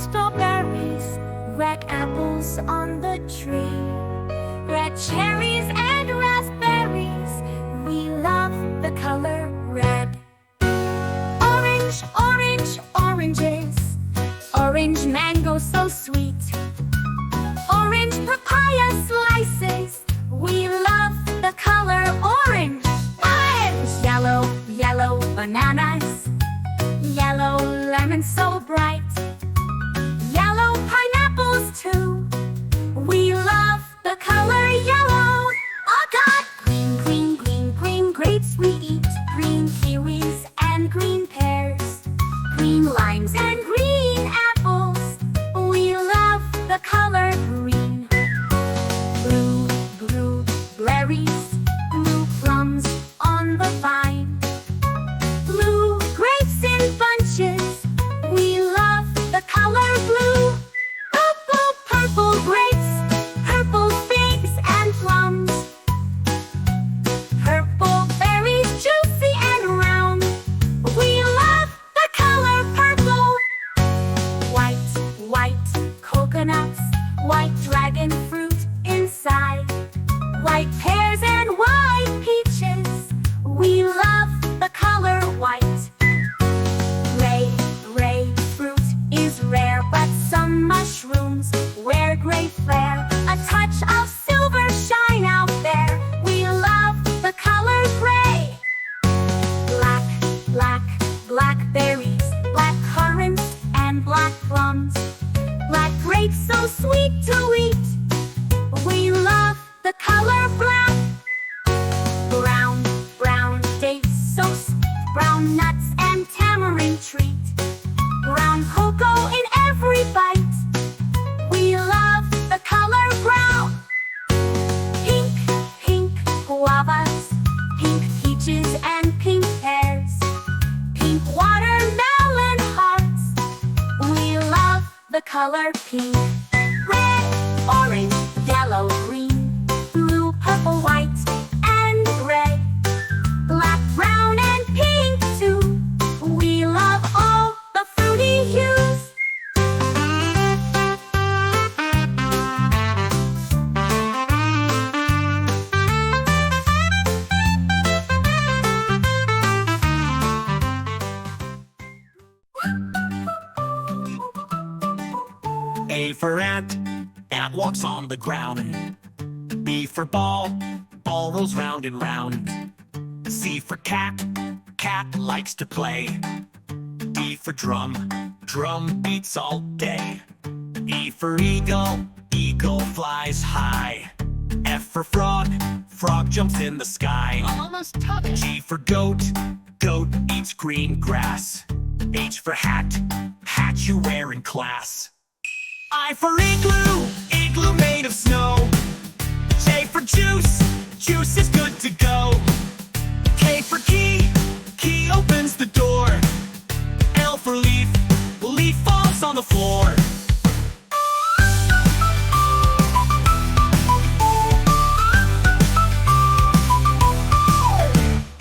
strawberries, red apples on the tree, red cherries and raspberries. We love the color red. Orange, orange, oranges, orange mango so sweet, orange papaya slices. We love the color orange. Orange, yellow, yellow bananas, yellow lemon so bright, yellow pineapples too. We love the color yellow. Oh God! Green, green, green, green grapes we eat, green kiwis and green pears, green limes and green apples. We love the color green. Blue, blue berries, blue plums on the vine, blue grapes in bunches. We love the color blue. Purple, purple grapes, purple figs and plums, purple berries juicy and round. We love the color purple. White, white coconuts, white dragon fruit inside, white pears and white peaches. We love the color white. Gray fruit is rare, but some mushrooms wear gray flair. A touch of silver shine out there. We love the color gray. Black, black, blackberries, black currants and black plums, black grapes so sweet to eat. We love the color black. Brown, brown dates so sweet, brown nuts and tamarind treat, brown cocoa in every bite. We love the color brown. Pink, pink guavas, pink peaches and pink pears, pink watermelon hearts. We love the color pink. Red, orange, yellow, green, blue, purple, white, and gray, black, brown, and pink too. We love all the fruity hues. A for ant walks on the ground. B for ball rolls round and round. C for cat likes to play. D for drum beats all day. E for eagle flies high. F for frog jumps in the sky. Almost touched it. G for goat eats green grass. H for hat you wear in class. I for igloo made of snow. J for juice is good to go. K for key opens the door. L for leaf falls on the floor.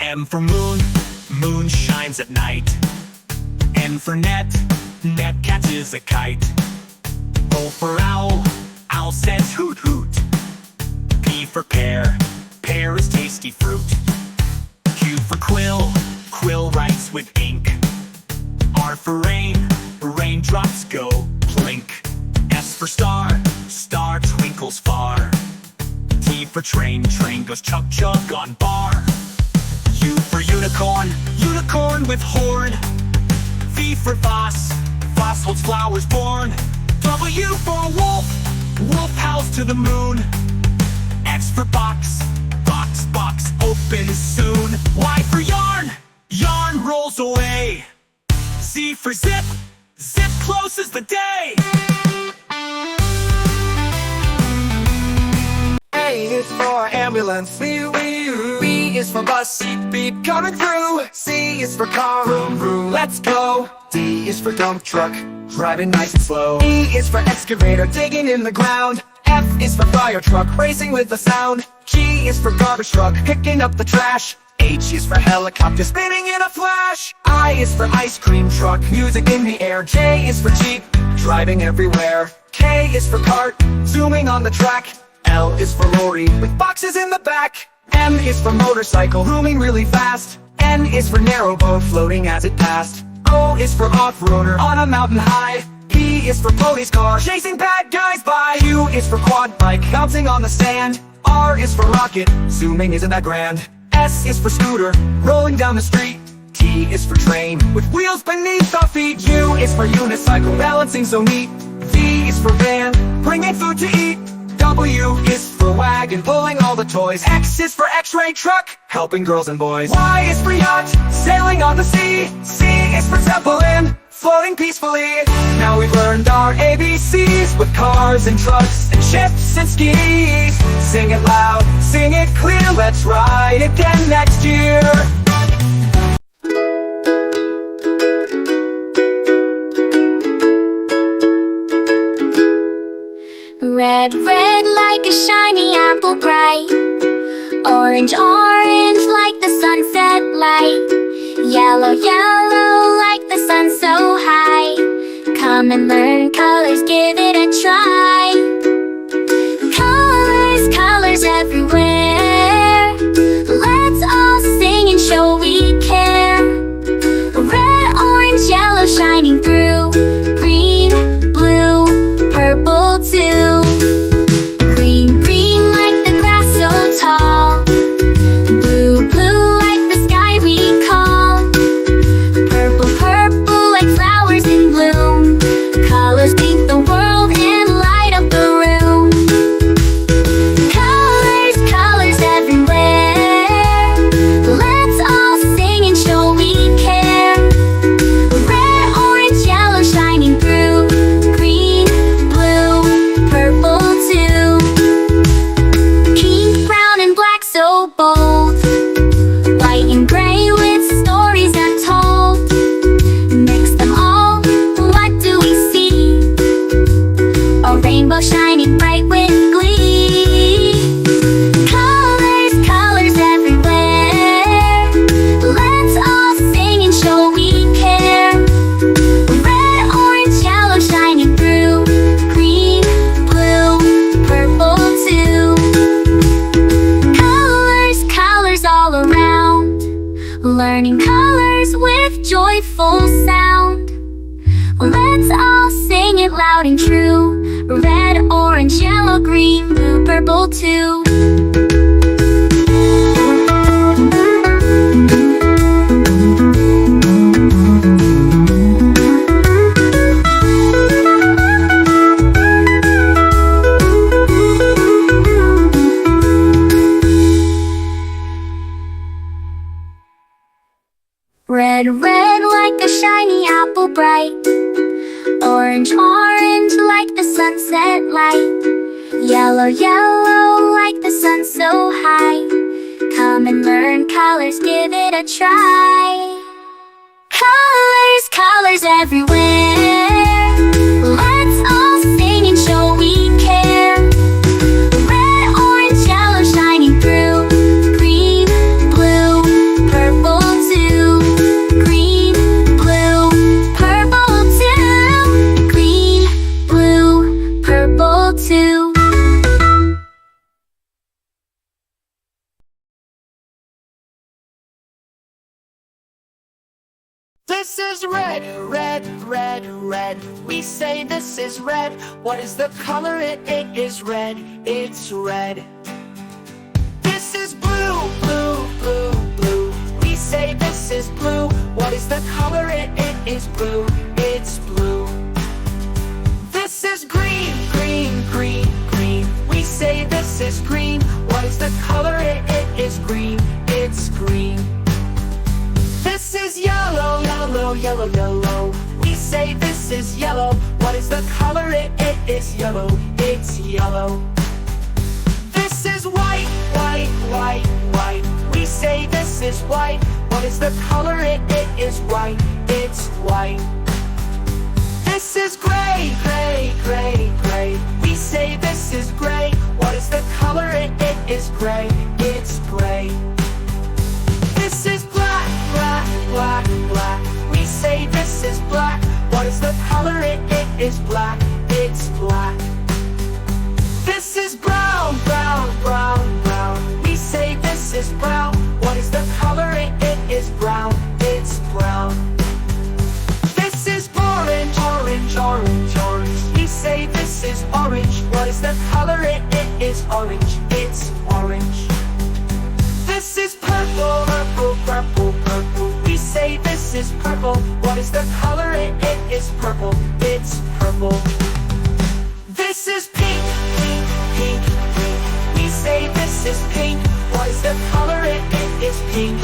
M for moon shines at night. N for net catches a kite. O for owl says hoot hoot. P for pear is tasty fruit. Q for quill writes with ink. R for raindrops go plink. S for star twinkles far. T for train goes chug chug on bar. U for unicorn with horn. V for vase holds flowers born. W for wolf howls to the moon. X for box opens soon. Y for yarn rolls away. Z for zip closes the day. A is for ambulance, B is for bus, beep coming through. C is for car, vroom vroom, let's go. D is for dump truck, driving nice and slow. E is for excavator, digging in the ground. F is for fire truck, racing with the sound. G is for garbage truck, picking up the trash. H is for helicopter, spinning in a flash. I is for ice cream truck, music in the air. J is for Jeep, driving everywhere. K is for kart, zooming on the track. L is for lorry, with boxes in the back. M is for motorcycle, zooming really fast. N is for narrowboat, floating as it passed. O is for off-roader, on a mountain high. P is for police car, chasing bad guys by. Q is for quad bike, bouncing on the sand. R is for rocket, zooming isn't that grand. S is for scooter, rolling down the street. T is for train, with wheels beneath our feet. U is for unicycle, balancing so neat. V is for van, bringing food to eat. W is for wagon, pulling all the toys. X is for x-ray truck, helping girls and boys. Y is for yacht, sailing on the sea. C is for zeppelin, floating peacefully. Now we've learned our ABCs, with cars and trucks and ships and skis. Sing it loud, sing it clear, let's ride again next year. Red, red like a shiny apple bright. Orange, orange like the sunset light. Yellow, yellow like the sun so high. Come and learn colors, give it a try. Colors, colors everywhere. Let's all sing and show we care. Red, orange, yellow shining through. Green, blue, purple too. Green, green like the grass so tall. Blue, blue like the sky we call. Purple, purple like flowers in bloom. Colors paint the world and light up the room. Colors, colors everywhere. Let's all sing and show we care. Red, orange, yellow shining through. Green, blue, purple too. Pink, brown and black so bold. White and gray with stories untold. Mix them all, what do we see? A rainbow shining bright with glee. Colors, colors everywhere. Let's all sing and show we care. Red, orange, yellow shining through. Green, blue, purple too. Colors, colors all around. Learning colors with joyful sound. Let's all sing it loud and true. Red, orange, yellow, green, blue, purple too. Red, red like a shiny apple bright. Orange, orange like the sunset light. Yellow, yellow like the sun so high. Come and learn colors, give it a try. Colors, colors everywhere. Let's all sing and show we care. Red, orange, yellow shining through. Green, blue, purple too. Green, blue, purple too. Green, blue, purple too. This is red, red, red, red. We say this is red. What is the color? It is red. It's red. This is blue, blue, blue, blue. We say this is blue. What is the color? It is blue. It's blue. This is green, green, green, green. We say this is green. What is the color? It is green. It's green. This is yellow, yellow, yellow, yellow. We say this is yellow. What is the color? It is yellow. It's yellow. This is white, white, white, white. We say this is white. What is the color? It is white. It's white. This is gray, gray, gray, gray. We say this is gray. What is the color? It is gray. It's gray. This is black, black, black, black. We say this is black. What is the color? It is black, it's black. This is brown, brown, brown, brown. We say this is brown. What is the color? It is brown, it's brown. This is orange, orange, orange, orange. We say this is orange. What is the color? It is orange, it's orange. This is purple, purple, purple, purple. We say this is purple. What is the color? It is purple, it's purple. This is pink, pink, pink, pink. We say this is pink. What is the color? It is pink,